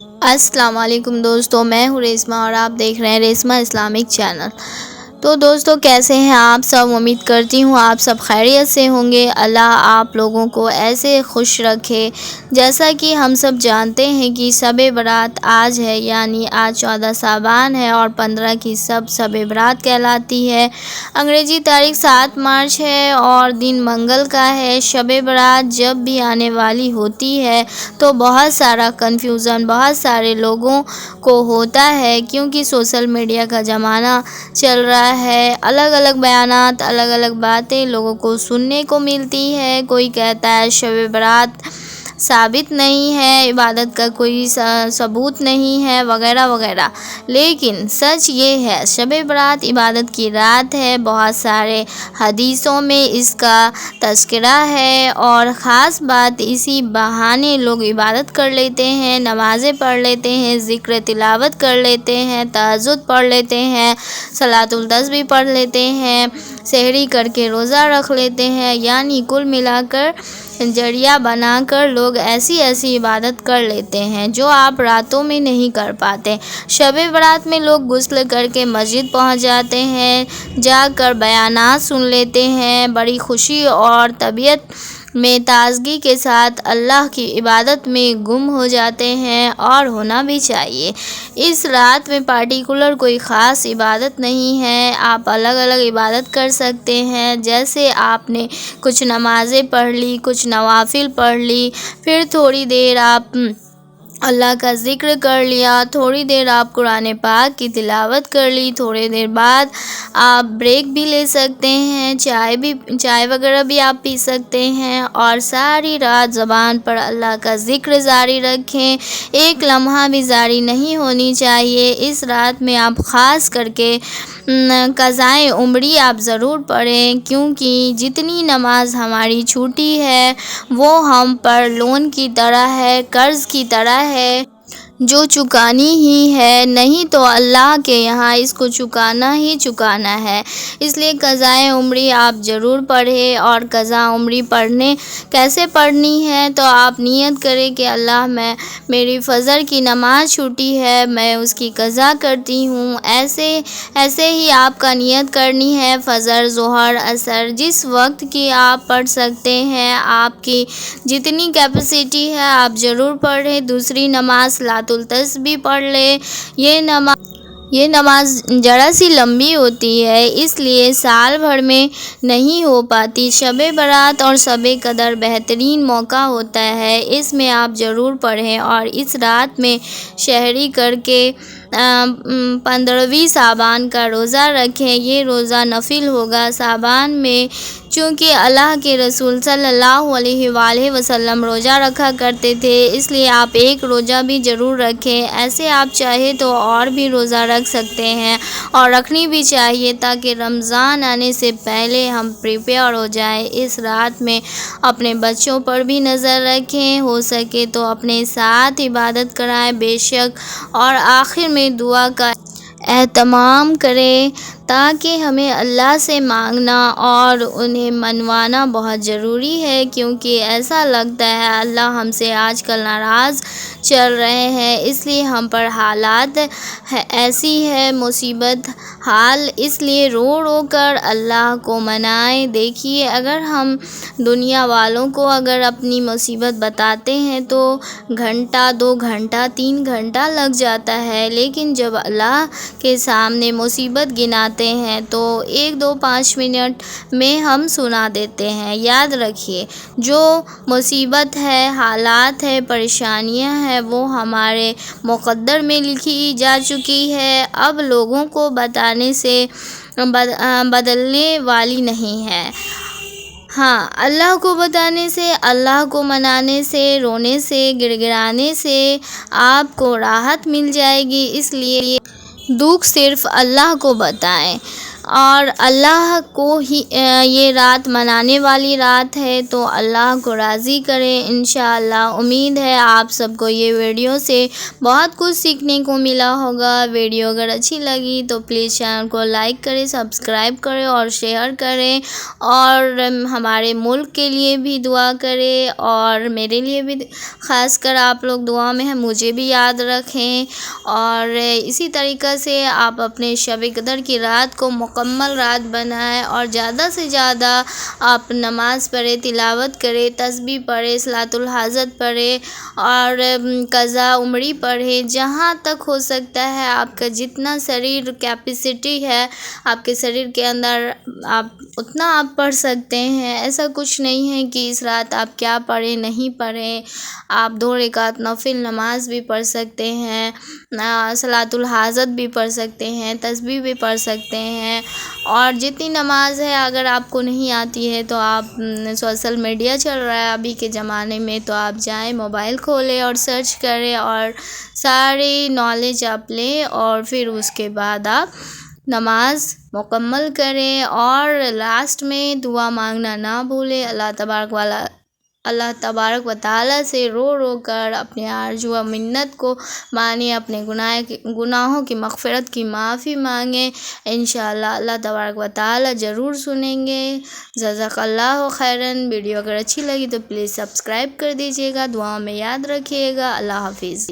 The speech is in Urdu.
السلام علیکم دوستو، میں ہوں ریسما اور آپ دیکھ رہے ہیں ریسما اسلامک چینل۔ تو دوستو کیسے ہیں آپ سب؟ امید کرتی ہوں آپ سب خیریت سے ہوں گے۔ اللہ آپ لوگوں کو ایسے خوش رکھے۔ جیسا کہ ہم سب جانتے ہیں کہ شب برات آج ہے، یعنی آج 14 شعبان ہے اور 15 کی شب برات کہلاتی ہے۔ انگریزی تاریخ 7 مارچ ہے اور دن منگل کا ہے۔ شب برات جب بھی آنے والی ہوتی ہے تو بہت سارا کنفیوژن بہت سارے لوگوں کو ہوتا ہے، کیونکہ سوشل میڈیا کا زمانہ چل رہا ہے۔ الگ الگ بیانات، الگ الگ باتیں لوگوں کو سننے کو ملتی ہے۔ کوئی کہتا ہے شب برات ثابت نہیں ہے، عبادت کا کوئی ثبوت نہیں ہے، وغیرہ وغیرہ۔ لیکن سچ یہ ہے، شب برات عبادت کی رات ہے۔ بہت سارے حدیثوں میں اس کا تذکرہ ہے اور خاص بات اسی بہانے لوگ عبادت کر لیتے ہیں، نمازیں پڑھ لیتے ہیں، ذکر تلاوت کر لیتے ہیں، تہجد پڑھ لیتے ہیں، صلاۃ التسبیح پڑھ لیتے ہیں، سحری کر کے روزہ رکھ لیتے ہیں، یعنی کل ملا کر ذریعہ بنا کر لوگ ایسی عبادت کر لیتے ہیں جو آپ راتوں میں نہیں کر پاتے۔ شب برات میں لوگ غسل کر کے مسجد پہنچ جاتے ہیں، جا کر بیانات سن لیتے ہیں، بڑی خوشی اور طبیعت میں تازگی کے ساتھ اللہ کی عبادت میں گم ہو جاتے ہیں، اور ہونا بھی چاہیے۔ اس رات میں پارٹیکولر کوئی خاص عبادت نہیں ہے، آپ الگ الگ عبادت کر سکتے ہیں۔ جیسے آپ نے کچھ نمازیں پڑھ لی، کچھ نوافل پڑھ لی، پھر تھوڑی دیر آپ اللہ کا ذکر کر لیا، تھوڑی دیر آپ قرآن پاک کی تلاوت کر لی، تھوڑی دیر بعد آپ بریک بھی لے سکتے ہیں، چائے وغیرہ بھی آپ پی سکتے ہیں، اور ساری رات زبان پر اللہ کا ذکر جاری رکھیں۔ ایک لمحہ بھی جاری نہیں ہونی چاہیے۔ اس رات میں آپ خاص کر کے قضائے عمری آپ ضرور پڑھیں، کیونکہ جتنی نماز ہماری چھوٹی ہے وہ ہم پر لون کی طرح ہے، قرض کی طرح ہے جو چکانی ہی ہے، نہیں تو اللہ کے یہاں اس کو چکانا ہی چکانا ہے۔ اس لیے قضائے عمری آپ ضرور پڑھیں۔ اور قضا عمری کیسے پڑھنی ہے؟ تو آپ نیت کریں کہ اللہ میری فجر کی نماز چھوٹی ہے، میں اس کی قضا کرتی ہوں۔ ایسے ہی آپ کا نیت کرنی ہے، فجر، ظہر، عصر، جس وقت کی آپ پڑھ سکتے ہیں، آپ کی جتنی کیپیسٹی ہے آپ ضرور پڑھیں۔ دوسری نماز صلاۃ التسبیح پڑھ لیں۔ یہ نماز ذرا سی لمبی ہوتی ہے، اس لیے سال بھر میں نہیں ہو پاتی۔ شب برات اور شب قدر بہترین موقع ہوتا ہے، اس میں آپ ضرور پڑھیں، اور اس رات میں سحری کر کے 15ویں شعبان کا روزہ رکھیں۔ یہ روزہ نفل ہوگا۔ شعبان میں چونکہ اللہ کے رسول صلی اللہ علیہ وآلہ وسلم روزہ رکھا کرتے تھے، اس لیے آپ ایک روزہ بھی ضرور رکھیں۔ ایسے آپ چاہیں تو اور بھی روزہ رکھ سکتے ہیں، اور رکھنی بھی چاہیے، تاکہ رمضان آنے سے پہلے ہم پریپیئر ہو جائیں۔ اس رات میں اپنے بچوں پر بھی نظر رکھیں، ہو سکے تو اپنے ساتھ عبادت کرائیں بے شک، اور آخر میں دعا کا اہتمام کریں، تاکہ ہمیں اللہ سے مانگنا اور انہیں منوانا بہت ضروری ہے، کیونکہ ایسا لگتا ہے اللہ ہم سے آج کل ناراض چل رہے ہیں، اس لیے ہم پر حالات ایسی ہے، مصیبت حال، اس لیے رو رو کر اللہ کو منائیں۔ دیکھیے، اگر ہم دنیا والوں کو اگر اپنی مصیبت بتاتے ہیں تو گھنٹہ، 2 گھنٹہ، 3 گھنٹہ لگ جاتا ہے، لیکن جب اللہ کے سامنے مصیبت گناتے ہیں تو 1، 2، 5 منٹ میں ہم سنا دیتے ہیں۔ یاد رکھیے، جو مصیبت ہے، حالات ہے، پریشانیاں ہیں، وہ ہمارے مقدر میں لکھی جا چکی ہے، اب لوگوں کو بتانے سے بدلنے والی نہیں ہے۔ ہاں، اللہ کو بتانے سے، اللہ کو منانے سے، رونے سے، گڑ گڑانے سے آپ کو راحت مل جائے گی، اس لیے دکھ صرف اللہ کو بتائیں۔ اور اللہ کو ہی یہ رات منانے والی رات ہے، تو اللہ کو راضی کرے انشاءاللہ۔ امید ہے آپ سب کو یہ ویڈیو سے بہت کچھ سیکھنے کو ملا ہوگا۔ ویڈیو اگر اچھی لگی تو پلیز چینل کو لائک کریں، سبسکرائب کریں اور شیئر کریں، اور ہمارے ملک کے لیے بھی دعا کریں، اور میرے لیے بھی خاص کر آپ لوگ دعا میں ہیں، مجھے بھی یاد رکھیں۔ اور اسی طریقہ سے آپ اپنے شب قدر کی رات کو مکمل رات بنائیں، اور زیادہ سے زیادہ آپ نماز پڑھیں، تلاوت کریں، تسبیح پڑھیں، صلاۃ الحاجت پڑھیں، اور قضاء عمری پڑھیں۔ جہاں تک ہو سکتا ہے آپ کا جتنا شریر کیپیسٹی ہے آپ کے شریر کے اندر، آپ اتنا آپ پڑھ سکتے ہیں۔ ایسا کچھ نہیں ہے کہ اس رات آپ کیا پڑھیں نہیں پڑھیں، آپ 2 رکعت نفل نماز بھی پڑھ سکتے ہیں، صلاۃ الحاجت بھی پڑھ سکتے ہیں، تسبیح بھی پڑھ سکتے ہیں، اور جتنی نماز ہے اگر آپ کو نہیں آتی ہے تو آپ سوشل میڈیا چل رہا ہے ابھی کے زمانے میں، تو آپ جائیں موبائل کھولیں اور سرچ کریں اور ساری نالج آپ لیں، اور پھر اس کے بعد آپ نماز مکمل کریں، اور لاسٹ میں دعا مانگنا نہ بھولیں۔ اللہ تبارک و تعالیٰ سے رو رو کر اپنے آرزو و منت کو مانیں، اپنے گناہوں کی مغفرت کی معافی مانگیں، انشاءاللہ اللہ تبارک و تعالیٰ ضرور سنیں گے۔ جزاک اللہ خیراً۔ ویڈیو اگر اچھی لگی تو پلیز سبسکرائب کر دیجیے گا، دعاؤں میں یاد رکھیے گا۔ اللہ حافظ۔